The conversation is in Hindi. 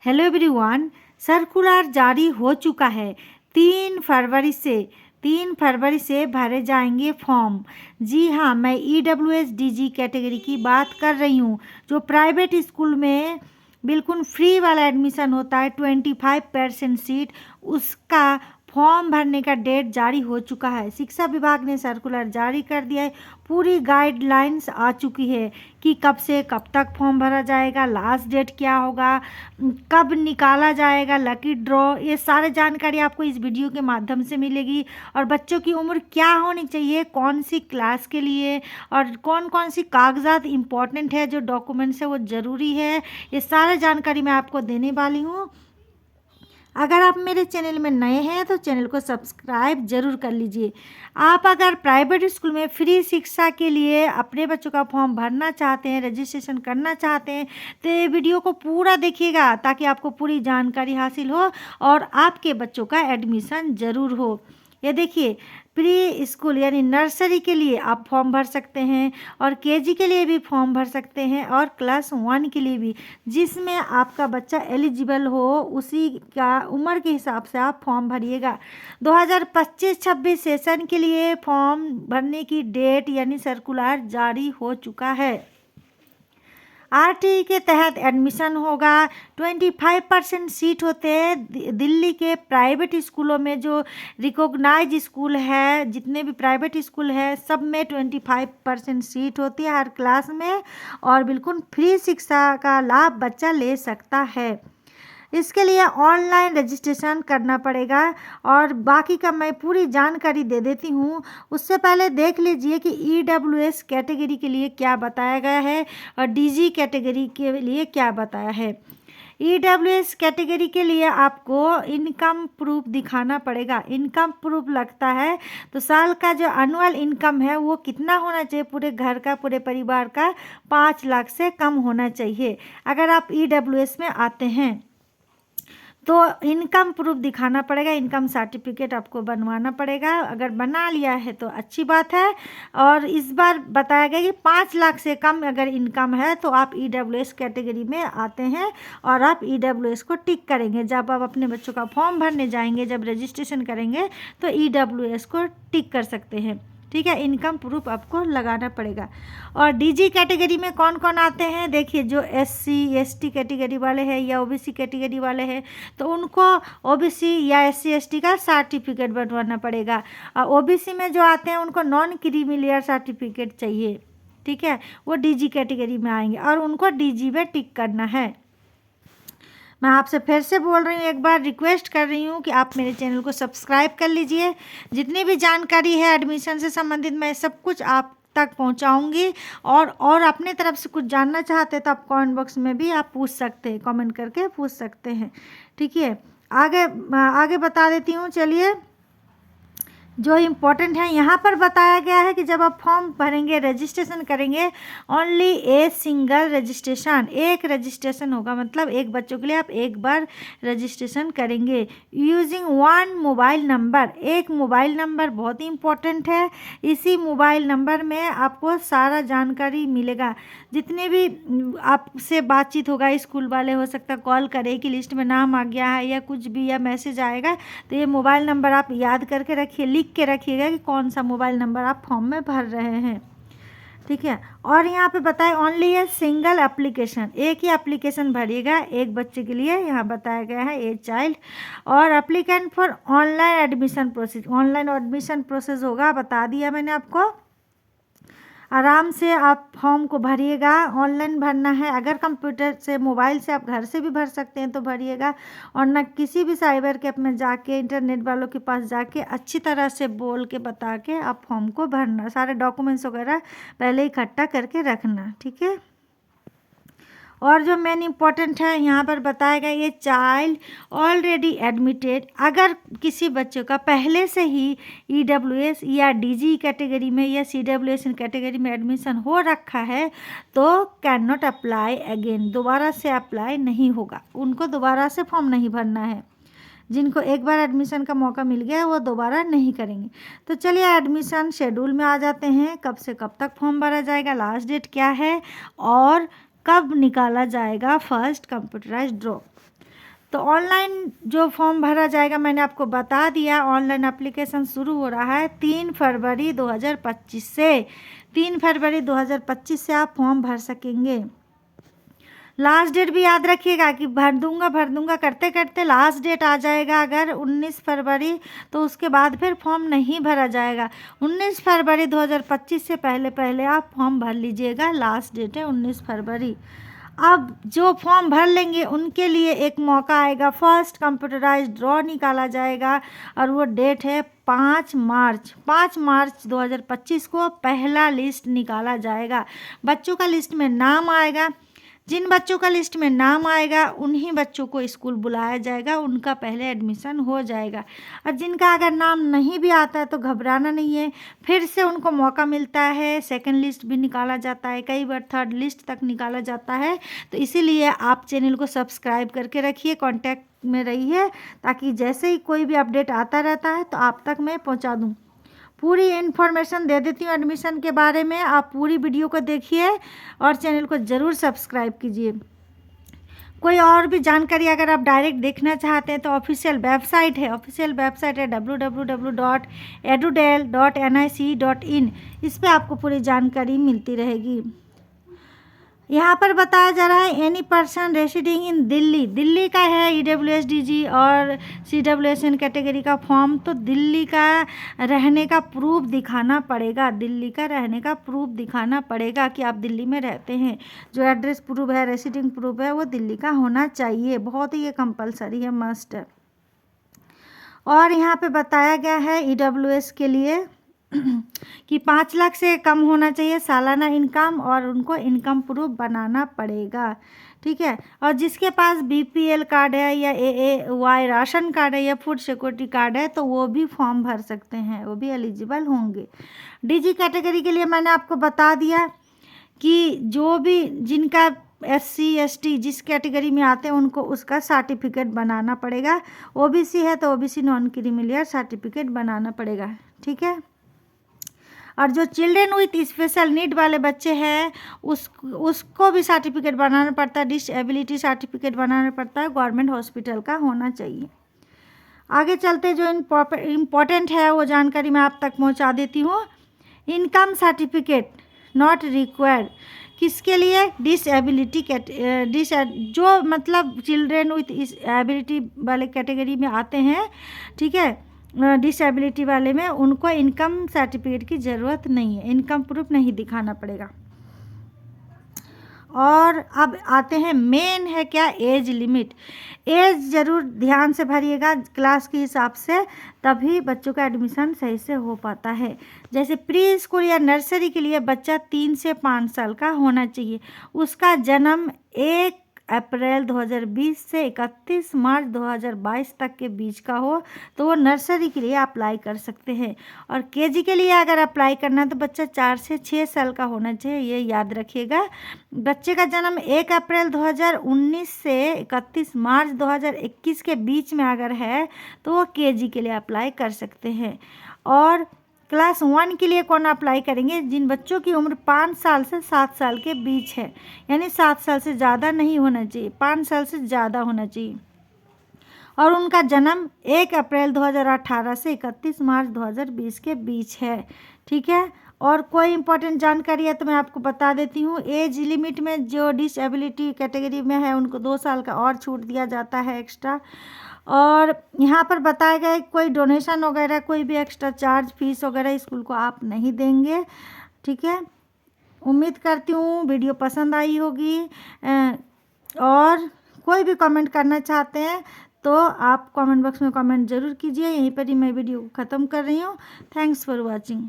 हेलो एवरीवन, सर्कुलर जारी हो चुका है। 3 फरवरी से भरे जाएंगे फॉर्म। जी हाँ, मैं EWS DG कैटेगरी की बात कर रही हूँ। जो प्राइवेट स्कूल में बिल्कुल फ्री वाला एडमिशन होता है 25% सीट, उसका फॉर्म भरने का डेट जारी हो चुका है। शिक्षा विभाग ने सर्कुलर जारी कर दिया है। पूरी गाइडलाइंस आ चुकी है कि कब से कब तक फॉर्म भरा जाएगा, लास्ट डेट क्या होगा, कब निकाला जाएगा लकी ड्रॉ, ये सारे जानकारी आपको इस वीडियो के माध्यम से मिलेगी। और बच्चों की उम्र क्या होनी चाहिए, कौन सी क्लास के लिए, और कौन कौन सी कागजात इम्पॉर्टेंट है, जो डॉक्यूमेंट्स है वो ज़रूरी है, ये सारे जानकारी मैं आपको देने वाली हूँ। अगर आप मेरे चैनल में नए हैं तो चैनल को सब्सक्राइब जरूर कर लीजिए। आप अगर प्राइवेट स्कूल में फ्री शिक्षा के लिए अपने बच्चों का फॉर्म भरना चाहते हैं, रजिस्ट्रेशन करना चाहते हैं, तो ये वीडियो को पूरा देखिएगा ताकि आपको पूरी जानकारी हासिल हो और आपके बच्चों का एडमिशन ज़रूर हो। ये देखिए, प्री स्कूल यानी नर्सरी के लिए आप फॉर्म भर सकते हैं और केजी के लिए भी फॉर्म भर सकते हैं और क्लास 1 के लिए भी, जिसमें आपका बच्चा एलिजिबल हो उसी का उम्र के हिसाब से आप फॉर्म भरिएगा। 2025-26 सेशन के लिए फॉर्म भरने की डेट यानी सर्कुलर जारी हो चुका है। RTE के तहत एडमिशन होगा। 25% सीट होते हैं। दिल्ली के प्राइवेट स्कूलों में जो रिकॉग्नाइज स्कूल है, जितने भी प्राइवेट स्कूल है, सब में 25% सीट होती है हर क्लास में, और बिल्कुल फ्री शिक्षा का लाभ बच्चा ले सकता है। इसके लिए ऑनलाइन रजिस्ट्रेशन करना पड़ेगा और बाकी का मैं पूरी जानकारी दे देती हूँ। उससे पहले देख लीजिए कि EWS कैटेगरी के लिए क्या बताया गया है और DG कैटेगरी के लिए क्या बताया है। EWS कैटेगरी के लिए आपको इनकम प्रूफ दिखाना पड़ेगा। इनकम प्रूफ लगता है तो साल का जो एनुअल इनकम है वो कितना होना चाहिए, पूरे घर का, पूरे परिवार का 5 लाख से कम होना चाहिए अगर आप EWS में आते हैं तो इनकम प्रूफ दिखाना पड़ेगा। इनकम सर्टिफिकेट आपको बनवाना पड़ेगा। अगर बना लिया है तो अच्छी बात है। और इस बार बताया गया कि 5 लाख से कम अगर इनकम है तो आप EWS कैटेगरी में आते हैं और आप EWS को टिक करेंगे। जब आप अपने बच्चों का फॉर्म भरने जाएंगे, जब रजिस्ट्रेशन करेंगे, तो EWS को टिक कर सकते हैं। ठीक है, इनकम प्रूफ आपको लगाना पड़ेगा। और DG कैटेगरी में कौन कौन आते हैं, देखिए, जो SC ST कैटेगरी वाले हैं या OBC कैटेगरी वाले हैं तो उनको OBC या SC ST का सर्टिफिकेट बनवाना पड़ेगा। और OBC में जो आते हैं उनको नॉन क्रीमी लेयर सर्टिफिकेट चाहिए। ठीक है, वो DG कैटेगरी में आएंगे और उनको DG में टिक करना है। मैं आपसे फिर से बोल रही हूँ, एक बार रिक्वेस्ट कर रही हूँ कि आप मेरे चैनल को सब्सक्राइब कर लीजिए। जितनी भी जानकारी है एडमिशन से संबंधित मैं सब कुछ आप तक पहुँचाऊँगी। और अपने तरफ से कुछ जानना चाहते हैं तो आप कमेंट बॉक्स में भी आप पूछ सकते हैं, कमेंट करके पूछ सकते हैं। ठीक है, आगे बता देती हूँ। चलिए, जो इम्पोर्टेंट है यहाँ पर बताया गया है कि जब आप फॉर्म भरेंगे, रजिस्ट्रेशन करेंगे, ओनली ए सिंगल रजिस्ट्रेशन, एक रजिस्ट्रेशन होगा। मतलब एक बच्चों के लिए आप एक बार रजिस्ट्रेशन करेंगे यूजिंग 1 मोबाइल नंबर। एक मोबाइल नंबर बहुत ही इम्पोर्टेंट है। इसी मोबाइल नंबर में आपको सारा जानकारी मिलेगा। जितने भी आपसे बातचीत होगा, स्कूल वाले हो सकता है कॉल करें कि लिस्ट में नाम आ गया है या कुछ भी, या मैसेज आएगा, तो ये मोबाइल नंबर आप याद करके रखिए, लिख के रखिएगा कि कौन सा मोबाइल नंबर आप फॉर्म में भर रहे हैं। ठीक है, और यहाँ पे बताए ओनली ए सिंगल एप्लीकेशन, एक ही एप्लीकेशन भरिएगा एक बच्चे के लिए। यहाँ बताया गया है ए चाइल्ड। और applicant for online admission process, online admission process होगा, बता दिया मैंने आपको। आराम से आप फॉर्म को भरिएगा, ऑनलाइन भरना है। अगर कंप्यूटर से, मोबाइल से आप घर से भी भर सकते हैं तो भरिएगा, और ना किसी भी साइबर कैफ में जाके, इंटरनेट वालों के पास जाके अच्छी तरह से बोल के बता के आप फॉर्म को भरना। सारे डॉक्यूमेंट्स वगैरह पहले इकट्ठा करके रखना। ठीक है, और जो मेन इम्पॉर्टेंट है यहाँ पर बताया गया, ये चाइल्ड ऑलरेडी एडमिटेड, अगर किसी बच्चे का पहले से ही EWS या DG कैटेगरी में या CWS कैटेगरी में एडमिशन हो रखा है तो कैन नॉट अप्लाई अगेन, दोबारा से अप्लाई नहीं होगा। उनको दोबारा से फॉर्म नहीं भरना है। जिनको एक बार एडमिशन का मौका मिल गया वो दोबारा नहीं करेंगे। तो चलिए एडमिशन शेड्यूल में आ जाते हैं। कब से कब तक फॉर्म भरा जाएगा, लास्ट डेट क्या है, और कब निकाला जाएगा फर्स्ट कंप्यूटराइज्ड ड्रॉ। तो ऑनलाइन जो फॉर्म भरा जाएगा मैंने आपको बता दिया। ऑनलाइन एप्लीकेशन शुरू हो रहा है 3 फरवरी 2025 से। 3 फरवरी 2025 से आप फॉर्म भर सकेंगे। लास्ट डेट भी याद रखिएगा कि भर दूंगा करते करते लास्ट डेट आ जाएगा अगर 19 फरवरी, तो उसके बाद फिर फॉर्म नहीं भरा जाएगा। 19 फरवरी 2025 से पहले आप फॉर्म भर लीजिएगा। लास्ट डेट है 19 फरवरी। अब जो फॉर्म भर लेंगे उनके लिए एक मौका आएगा, फर्स्ट कंप्यूटराइज्ड ड्रॉ निकाला जाएगा और वो डेट है 5 मार्च। 5 मार्च 2025 को पहला लिस्ट निकाला जाएगा। बच्चों का लिस्ट में नाम आएगा। जिन बच्चों का लिस्ट में नाम आएगा उन्हीं बच्चों को स्कूल बुलाया जाएगा, उनका पहले एडमिशन हो जाएगा। और जिनका अगर नाम नहीं भी आता है तो घबराना नहीं है, फिर से उनको मौका मिलता है। सेकंड लिस्ट भी निकाला जाता है, कई बार थर्ड लिस्ट तक निकाला जाता है। तो इसीलिए आप चैनल को सब्सक्राइब करके रखिए, कॉन्टैक्ट में रहिए, ताकि जैसे ही कोई भी अपडेट आता रहता है तो आप तक मैं पहुँचा दूँ। पूरी इन्फॉर्मेशन दे देती हूँ एडमिशन के बारे में। आप पूरी वीडियो को देखिए और चैनल को ज़रूर सब्सक्राइब कीजिए। कोई और भी जानकारी अगर आप डायरेक्ट देखना चाहते हैं तो ऑफिशियल वेबसाइट है www.edudel.nic.in। इस पर आपको पूरी जानकारी मिलती रहेगी। यहाँ पर बताया जा रहा है एनी पर्सन रेसिडिंग इन दिल्ली। दिल्ली का है EWSDG और CWSN कैटेगरी का फॉर्म, तो दिल्ली का रहने का प्रूफ दिखाना पड़ेगा। दिल्ली का रहने का प्रूफ दिखाना पड़ेगा कि आप दिल्ली में रहते हैं। जो एड्रेस प्रूफ है, रेसिडिंग प्रूफ है, वो दिल्ली का होना चाहिए। बहुत ही ये कंपलसरी है, मस्ट है। और यहाँ पे बताया गया है EWS के लिए कि 5 लाख से कम होना चाहिए सालाना इनकम और उनको इनकम प्रूफ बनाना पड़ेगा। ठीक है। और जिसके पास BPL कार्ड है या AAY राशन कार्ड है या फूड सिक्योरिटी कार्ड है तो वो भी फॉर्म भर सकते हैं, वो भी एलिजिबल होंगे। DG कैटेगरी के लिए मैंने आपको बता दिया कि जो भी जिनका SC ST जिस कैटेगरी में आते हैं उनको उसका सर्टिफिकेट बनाना पड़ेगा। OBC है तो OBC नॉन क्रीमिलियर सर्टिफिकेट बनाना पड़ेगा। ठीक है। और जो चिल्ड्रेन विथ स्पेशल नीड वाले बच्चे हैं उसको भी सर्टिफिकेट बनाना पड़ता है, डिसेबिलिटी सर्टिफिकेट बनाना पड़ता है, गवर्नमेंट हॉस्पिटल का होना चाहिए। आगे चलते जो इम्पोर्टेंट है वो जानकारी मैं आप तक पहुंचा देती हूँ। इनकम सर्टिफिकेट नॉट रिक्वायर्ड किसके लिए? डिसेबिलिटी जो मतलब चिल्ड्रेन विथ एबिलिटी वाले कैटेगरी में आते हैं, ठीक है, डिसेबिलिटी वाले में, उनको इनकम सर्टिफिकेट की ज़रूरत नहीं है, इनकम प्रूफ नहीं दिखाना पड़ेगा। और अब आते हैं मेन है क्या, एज लिमिट। एज ज़रूर ध्यान से भरिएगा क्लास के हिसाब से, तभी बच्चों का एडमिशन सही से हो पाता है। जैसे प्री स्कूल या नर्सरी के लिए बच्चा 3 से 5 साल का होना चाहिए, उसका जन्म 1 अप्रैल 2020 से 31 मार्च 2022 तक के बीच का हो तो वो नर्सरी के लिए अप्लाई कर सकते हैं। और केजी के लिए अगर अप्लाई करना है तो बच्चा 4 से 6 साल का होना चाहिए, ये याद रखिएगा। बच्चे का जन्म 1 अप्रैल 2019 से 31 मार्च 2021 के बीच में अगर है तो वो केजी के लिए अप्लाई कर सकते हैं। और क्लास 1 के लिए कौन अप्लाई करेंगे? जिन बच्चों की उम्र 5 साल से 7 साल के बीच है, यानी 7 साल से ज़्यादा नहीं होना चाहिए, 5 साल से ज़्यादा होना चाहिए। और उनका जन्म 1 अप्रैल 2018 से 31 मार्च 2020 के बीच है। ठीक है। और कोई इम्पोर्टेंट जानकारी है तो मैं आपको बता देती हूँ। एज लिमिट में जो डिसेबिलिटी कैटेगरी में है उनको 2 साल का और छूट दिया जाता है एक्स्ट्रा। और यहाँ पर बताया गया है कोई डोनेशन वगैरह, कोई भी एक्स्ट्रा चार्ज फीस वगैरह स्कूल को आप नहीं देंगे। ठीक है। उम्मीद करती हूँ वीडियो पसंद आई होगी। और कोई भी कमेंट करना चाहते हैं तो आप कमेंट बॉक्स में कमेंट ज़रूर कीजिए। यहीं पर ही मैं वीडियो को ख़त्म कर रही हूँ। Thanks for watching.